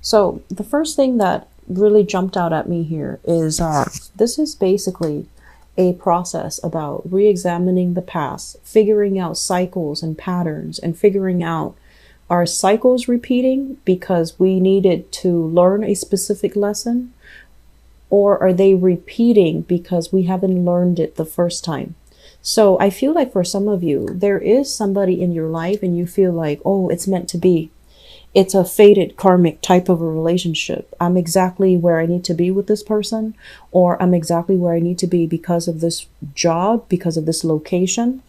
So the first thing that really jumped out at me here is this is basically a process about re-examining the past, figuring out cycles and patterns, and figuring out, are cycles repeating because we needed to learn a specific lesson, or are they repeating because we haven't learned it the first time? So I feel like for some of you, there is somebody in your life and you feel like, oh, it's meant to be. It's a fated karmic type of a relationship. I'm exactly where I need to be with this person, or I'm exactly where I need to be because of this job, because of this location.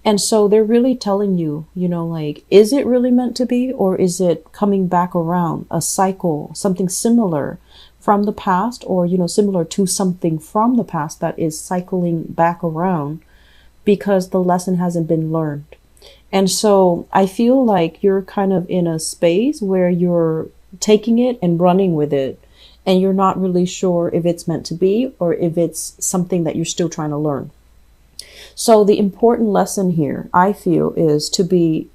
And so they're really telling you, like, is it really meant to be, or is it coming back around, a cycle, something similar from the past, or, similar to something from the past that is cycling back around because the lesson hasn't been learned. And so I feel like you're kind of in a space where you're taking it and running with it, and you're not really sure if it's meant to be or if it's something that you're still trying to learn. So the important lesson here, I feel, is to be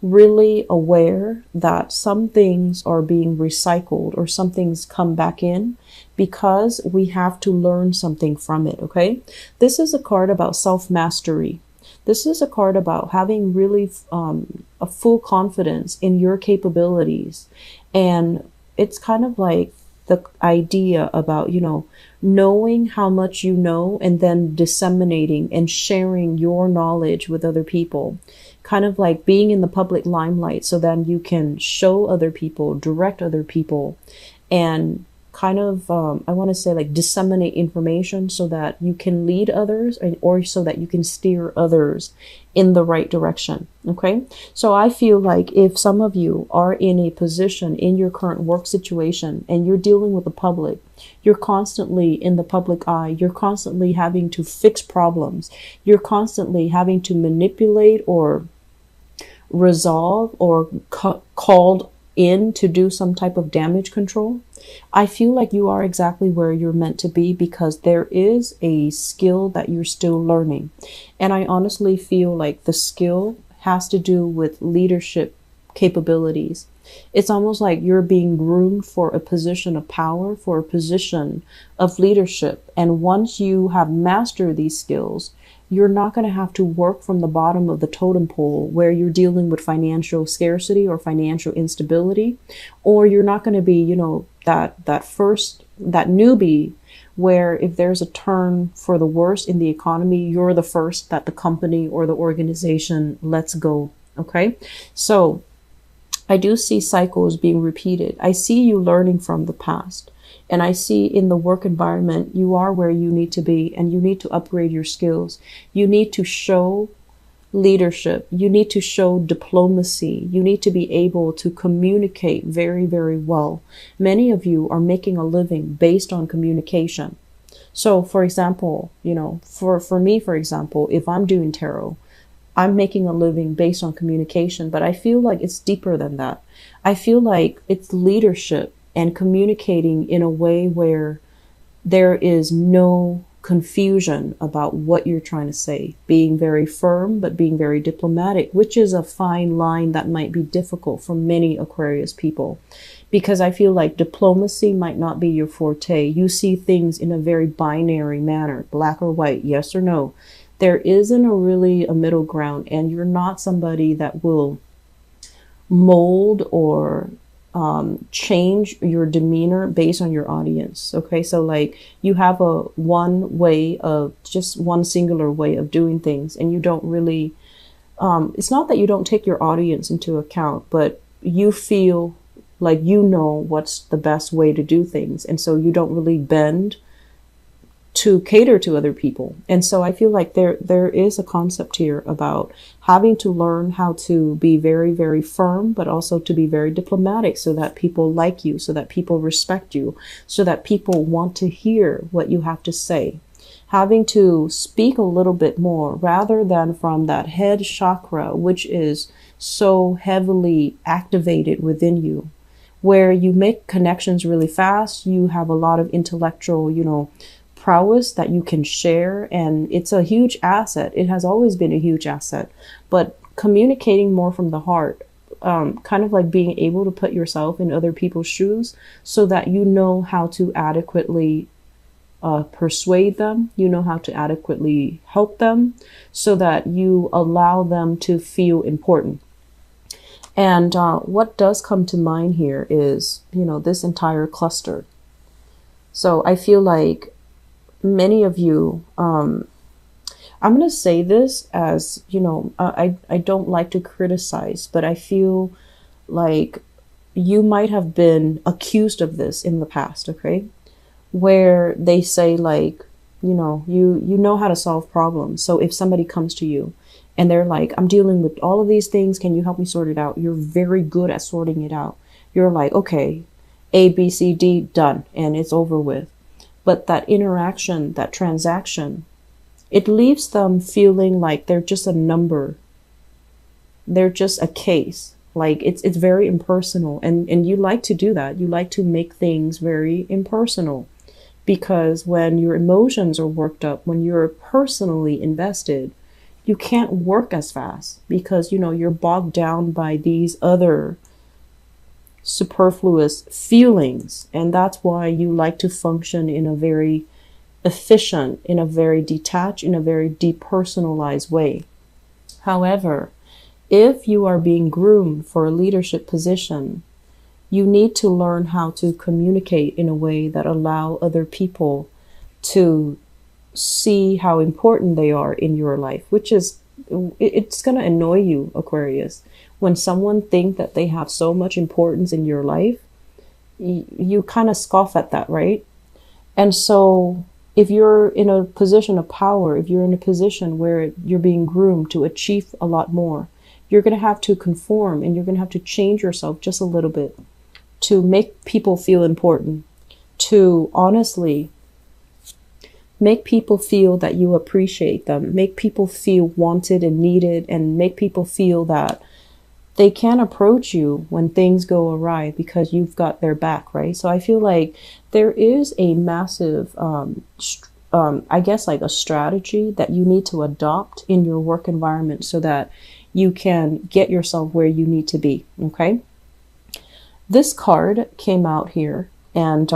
really aware that some things are being recycled or some things come back in because we have to learn something from it, okay? This is a card about self-mastery. This is a card about having really a full confidence in your capabilities. And it's kind of like the idea about, knowing how much you know and then disseminating and sharing your knowledge with other people. Kind of like being in the public limelight so then you can show other people, direct other people, and kind of, I want to say, like, disseminate information so that you can lead others, or so that you can steer others in the right direction. Okay. So I feel like if some of you are in a position in your current work situation and you're dealing with the public, you're constantly in the public eye, you're constantly having to fix problems, you're constantly having to manipulate or resolve or called in to do some type of damage control, I feel like you are exactly where you're meant to be, because there is a skill that you're still learning. And I honestly feel like the skill has to do with leadership capabilities. It's almost like you're being groomed for a position of power, for a position of leadership. And once you have mastered these skills, you're not going to have to work from the bottom of the totem pole where you're dealing with financial scarcity or financial instability, or you're not going to be, that newbie where if there's a turn for the worse in the economy, you're the first that the company or the organization lets go. Okay. So I do see cycles being repeated. I see you learning from the past. And I see in the work environment, you are where you need to be, and you need to upgrade your skills. You need to show leadership. You need to show diplomacy. You need to be able to communicate very, very well. Many of you are making a living based on communication. So, for example, for me, for example, if I'm doing tarot, I'm making a living based on communication, but I feel like it's deeper than that. I feel like it's leadership and communicating in a way where there is no confusion about what you're trying to say. Being very firm, but being very diplomatic, which is a fine line that might be difficult for many Aquarius people. Because I feel like diplomacy might not be your forte. You see things in a very binary manner, black or white, yes or no. There isn't a middle ground, and you're not somebody that will mold or change your demeanor based on your audience. Okay. So like you have just one singular way of doing things, and you don't really, it's not that you don't take your audience into account, but you feel like what's the best way to do things. And so you don't really bend to cater to other people. And so I feel like there is a concept here about having to learn how to be very, very firm, but also to be very diplomatic so that people like you, so that people respect you, so that people want to hear what you have to say. Having to speak a little bit more rather than from that head chakra, which is so heavily activated within you, where you make connections really fast. You have a lot of intellectual, prowess that you can share, and it's a huge asset. It has always been a huge asset, but communicating more from the heart, kind of like being able to put yourself in other people's shoes so that you know how to adequately persuade them, you know how to adequately help them so that you allow them to feel important. And what does come to mind here is, this entire cluster. So I feel like many of you, I'm going to say this as, I don't like to criticize, but I feel like you might have been accused of this in the past, okay? Where they say like, you know how to solve problems. So if somebody comes to you and they're like, I'm dealing with all of these things, can you help me sort it out? You're very good at sorting it out. You're like, okay, A, B, C, D, done, and it's over with. But that interaction, that transaction, it leaves them feeling like they're just a number. They're just a case. Like it's very impersonal. And you like to do that. You like to make things very impersonal. Because when your emotions are worked up, when you're personally invested, you can't work as fast because, you're bogged down by these other superfluous feelings. And that's why you like to function in a very efficient, in a very detached, in a very depersonalized way. However, if you are being groomed for a leadership position, you need to learn how to communicate in a way that allow other people to see how important they are in your life, which is, it's going to annoy you, Aquarius. When someone thinks that they have so much importance in your life, you kind of scoff at that, right? And so if you're in a position of power, if you're in a position where you're being groomed to achieve a lot more, you're going to have to conform and you're going to have to change yourself just a little bit to make people feel important, to honestly make people feel that you appreciate them, make people feel wanted and needed, and make people feel that they can approach you when things go awry because you've got their back, right? So I feel like there is a massive, I guess like a strategy that you need to adopt in your work environment so that you can get yourself where you need to be, okay? This card came out here and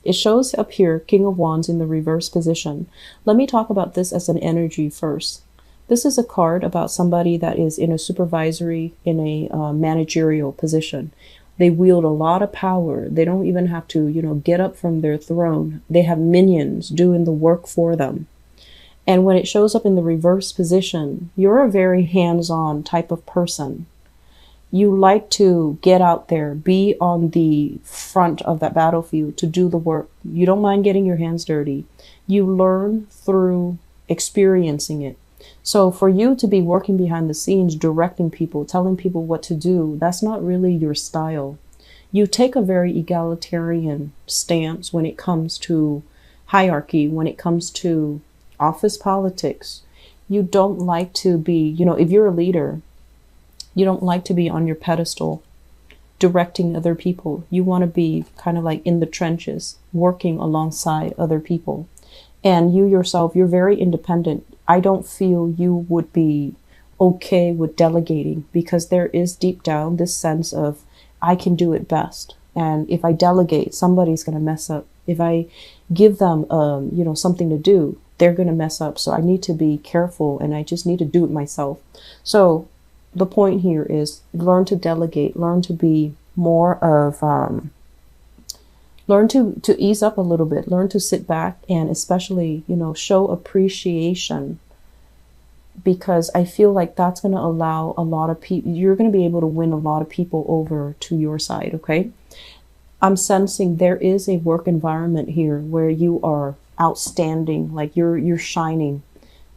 it shows up here, King of Wands in the reverse position. Let me talk about this as an energy first. This is a card about somebody that is in a supervisory, in a managerial position. They wield a lot of power. They don't even have to, get up from their throne. They have minions doing the work for them. And when it shows up in the reverse position, you're a very hands-on type of person. You like to get out there, be on the front of that battlefield to do the work. You don't mind getting your hands dirty. You learn through experiencing it. So for you to be working behind the scenes, directing people, telling people what to do, that's not really your style. You take a very egalitarian stance when it comes to hierarchy, when it comes to office politics. You don't like to be, if you're a leader, you don't like to be on your pedestal directing other people. You want to be kind of like in the trenches, working alongside other people. And you yourself, you're very independent. I don't feel you would be okay with delegating because there is deep down this sense of I can do it best. And if I delegate, somebody's going to mess up. If I give them, something to do, they're going to mess up. So I need to be careful and I just need to do it myself. So the point here is learn to delegate, learn to be more of, learn to ease up a little bit, learn to sit back and especially, show appreciation, because I feel like that's going to allow a lot of people, you're going to be able to win a lot of people over to your side. Okay. I'm sensing there is a work environment here where you are outstanding, like you're shining.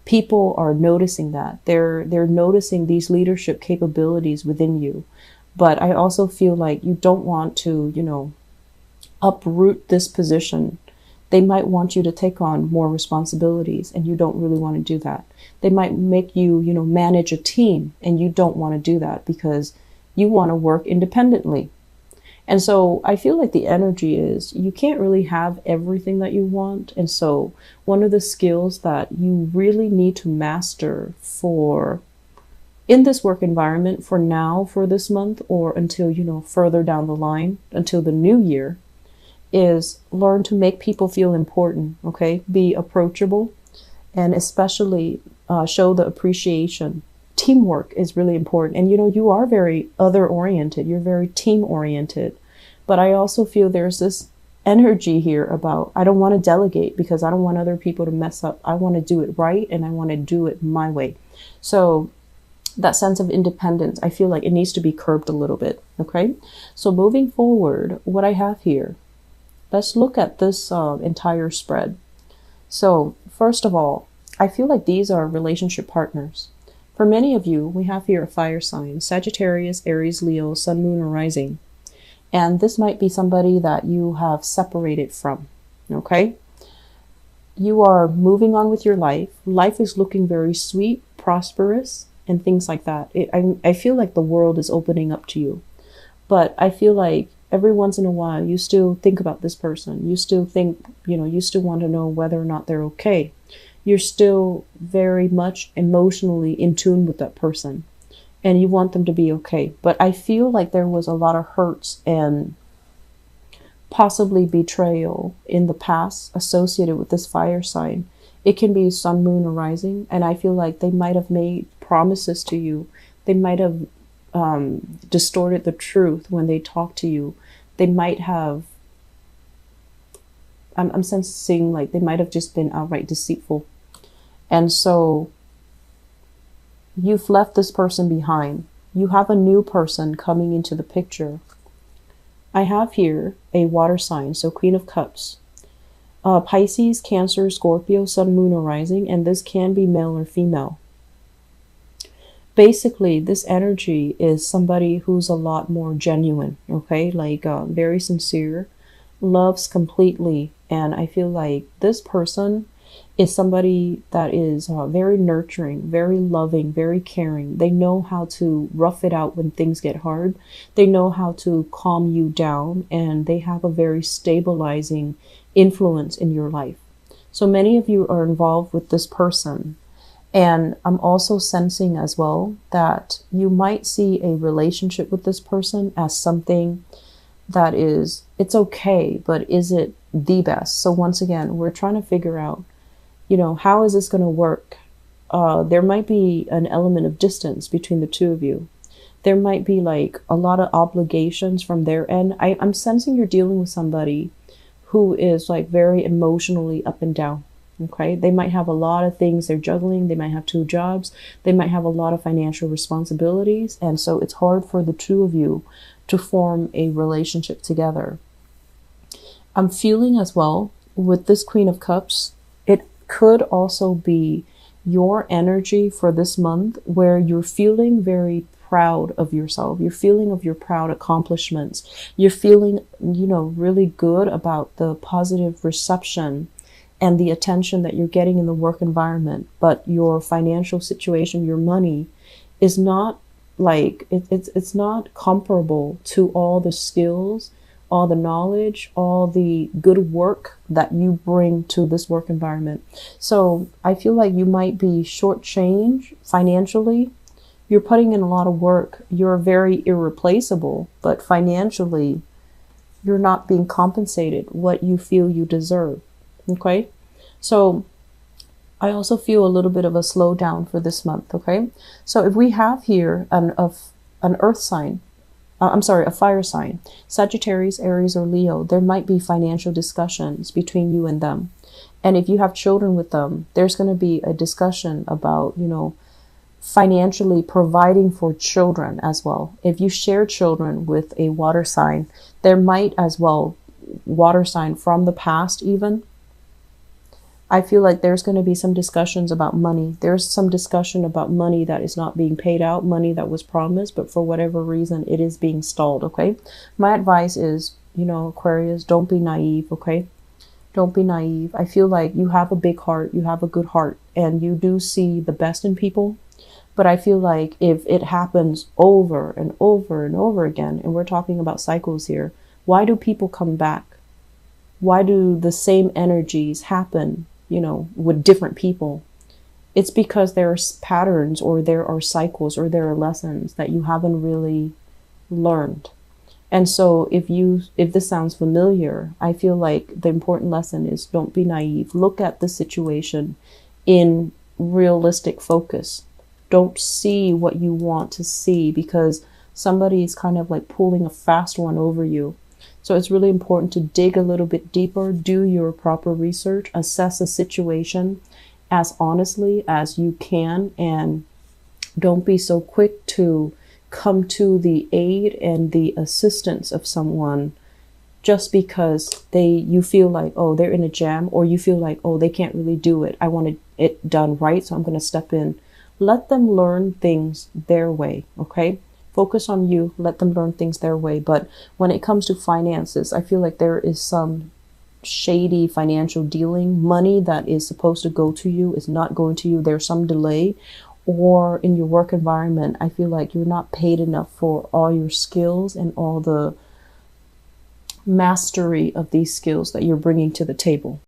People are noticing that. They're noticing these leadership capabilities within you. But I also feel like you don't want to, uproot this position. They might want you to take on more responsibilities and you don't really want to do that. They might make you, manage a team and you don't want to do that because you want to work independently. And so I feel like the energy is you can't really have everything that you want. And so one of the skills that you really need to master for in this work environment for now, for this month, or until, further down the line, until the new year, is learn to make people feel important, okay? Be approachable, and especially show the appreciation. Teamwork is really important. And, you are very other oriented. You're very team oriented. But I also feel there's this energy here about, I don't want to delegate because I don't want other people to mess up. I want to do it right, and I want to do it my way. So that sense of independence, I feel like it needs to be curbed a little bit. Okay. So moving forward, what I have here, let's look at this entire spread. So first of all, I feel like these are relationship partners. For many of you, we have here a fire sign, Sagittarius, Aries, Leo, Sun, Moon, or Rising. And this might be somebody that you have separated from, okay? You are moving on with your life. Life is looking very sweet, prosperous, and things like that. I feel like the world is opening up to you. But I feel like every once in a while, you still think about this person. You still think, you still want to know whether or not they're okay. You're still very much emotionally in tune with that person, and you want them to be okay. But I feel like there was a lot of hurts and possibly betrayal in the past associated with this fire sign. It can be Sun, Moon, or Rising, and I feel like they might have made promises to you. They might have distorted the truth when they talk to you. They might have, I'm sensing like they might have just been outright deceitful. And so you've left this person behind. You have a new person coming into the picture. I have here a water sign, so Queen of Cups. Pisces, Cancer, Scorpio, Sun, Moon, or Rising, and this can be male or female. Basically, this energy is somebody who's a lot more genuine, okay? Like very sincere, loves completely, and I feel like this person is somebody that is very nurturing, very loving, very caring. They know how to rough it out when things get hard. They know how to calm you down, and they have a very stabilizing influence in your life. So many of you are involved with this person. And I'm also sensing as well that you might see a relationship with this person as something that is, it's okay, but is it the best? So once again, we're trying to figure out, how is this going to work? There might be an element of distance between the two of you. There might be like a lot of obligations from their end. I'm sensing you're dealing with somebody who is like very emotionally up and down. Okay, they might have a lot of things they're juggling. They might have 2 jobs. They might have a lot of financial responsibilities. And so it's hard for the two of you to form a relationship together. I'm feeling as well with this Queen of Cups, it could also be your energy for this month where you're feeling very proud of yourself. You're feeling of your proud accomplishments. You're feeling, really good about the positive reception and the attention that you're getting in the work environment, but your financial situation, your money, is not like, it's not comparable to all the skills, all the knowledge, all the good work that you bring to this work environment. So I feel like you might be shortchanged financially. You're putting in a lot of work. You're very irreplaceable, but financially, you're not being compensated what you feel you deserve. Okay, so I also feel a little bit of a slowdown for this month. Okay, so if we have here an earth sign, a fire sign, Sagittarius, Aries, or Leo, there might be financial discussions between you and them. And if you have children with them, there's going to be a discussion about, financially providing for children as well. If you share children with a water sign, there might as well, water sign from the past even, I feel like there's going to be some discussions about money. There's some discussion about money that is not being paid out, money that was promised, but for whatever reason, it is being stalled, okay? My advice is, Aquarius, don't be naive, okay? Don't be naive. I feel like you have a big heart, you have a good heart, and you do see the best in people. But I feel like if it happens over and over and over again, and we're talking about cycles here, why do people come back? Why do the same energies happen, with different people? it's because there's patterns or there are cycles or there are lessons that you haven't really learned. And so if this sounds familiar, I feel like the important lesson is don't be naive. Look at the situation in realistic focus. Don't see what you want to see because somebody is kind of like pulling a fast one over you. So it's really important to dig a little bit deeper, do your proper research, assess a situation as honestly as you can, and don't be so quick to come to the aid and the assistance of someone just because you feel like, oh, they're in a jam, or you feel like, oh, they can't really do it. I want it done right, so I'm going to step in. Let them learn things their way, okay? Focus on you, let them learn things their way. But when it comes to finances, I feel like there is some shady financial dealing. Money that is supposed to go to you is not going to you. There's some delay. Or in your work environment, I feel like you're not paid enough for all your skills and all the mastery of these skills that you're bringing to the table.